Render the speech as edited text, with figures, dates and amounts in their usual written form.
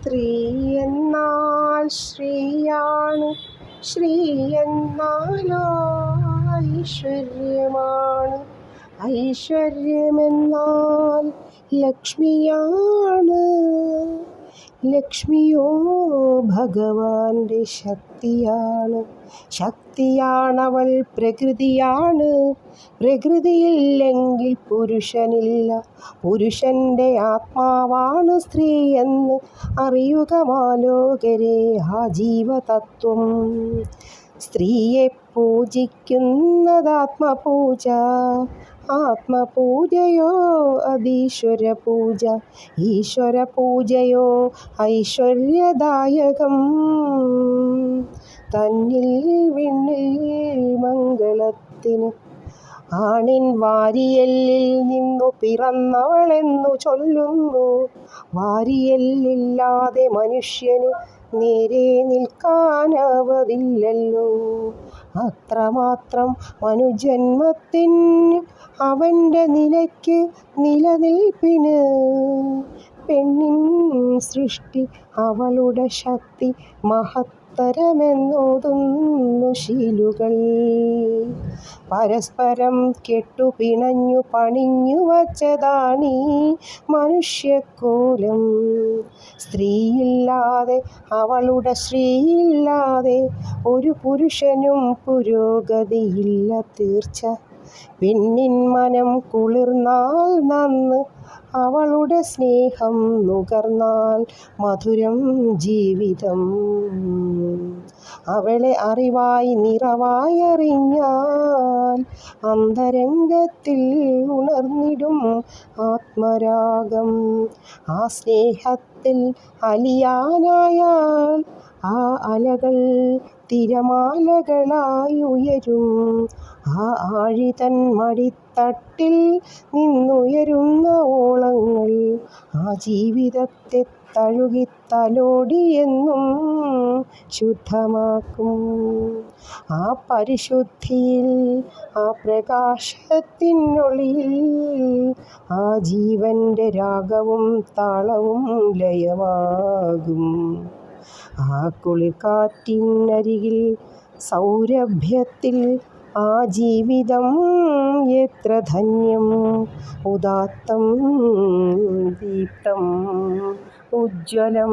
സ്ത്രീ എന്നാൽ ശ്രീയാണ്, ശ്രീ എന്നാലോ ഐശ്വര്യമാണ്, ഐശ്വര്യമെന്നാൽ ലക്ഷ്മിയാണ്. ലക്ഷ്മിയോ ഭഗവാന്റെ ശക്തിയാണ്, ശക്തിയാണവൾ പ്രകൃതിയാണ്. പ്രകൃതിയില്ലെങ്കിൽ പുരുഷനില്ല, പുരുഷൻ്റെ ആത്മാവാണ് സ്ത്രീ എന്ന് അറിയുക മാലോകരെ ആ ജീവതത്വം. സ്ത്രീയെ പൂജിക്കുന്നതാത്മപൂജ, ആത്മപൂജയോ അതീശ്വര പൂജ, ഈശ്വര പൂജയോ ഐശ്വര്യദായകം. തന്നിൽ വിണ്ണിൽ മംഗളത്തിന് ആണിൻ വാരിയെല്ലിൽ നിന്നു പിറന്നവളെന്നു ചൊല്ലുന്നു. വാരിയെല്ലില്ലാതെ മനുഷ്യന് നേരെ നിൽക്കാനാവതില്ലല്ലോ. അത്രമാത്രം മനുജന്മത്തിന് അവൻ്റെ നിലയ്ക്ക് നിലനിൽപ്പിന് പെണ്ണിൻ സൃഷ്ടി അവളുടെ ശക്തി മഹത്തരമെന്നോതുന്നു ശീലുകൾ. പരസ്പരം കെട്ടുപിണഞ്ഞു പണിഞ്ഞു വച്ചതാണീ മനുഷ്യക്കോലം. സ്ത്രീയില്ലാതെ അവളുടെ ശ്രീയില്ലാതെ ഒരു പുരുഷനും പുരോഗതിയില്ല തീർച്ച. പെണ്ണിൻ മനം കുളിർന്നാൽ നന്ന്, അവളുടെ സ്നേഹം നുകർന്നാൽ മധുരം ജീവിതം. അവളെ അറിവായി നിറവായി അറിഞ്ഞാൽ അന്തരംഗത്തിൽ ഉണർന്നിടും ആത്മരാഗം. ആ സ്നേഹത്തിൽ അലിയാനായാൽ ആ അലകൾ തിരമാലകളായി ഉയരും. ആ ആഴിതൻ മടിത്തട്ടിൽ നിന്നുയരുന്ന ഓളങ്ങൾ ആ ജീവിതത്തെ തഴുകിത്തലോടിയെന്നും ശുദ്ധമാക്കും. ആ പരിശുദ്ധിയിൽ, ആ പ്രകാശത്തിനൊളിയിൽ ആ ജീവൻ്റെ രാഗവും താളവും ലയമാകും. ആ കുളിർക്കാറ്റിനരികിൽ സൗരഭ്യത്തിൽ ആ ജീവിതം എത്ര ധന്യം. ഉദാത്തം ദീപ്തം ഉജ്ജ്വലം.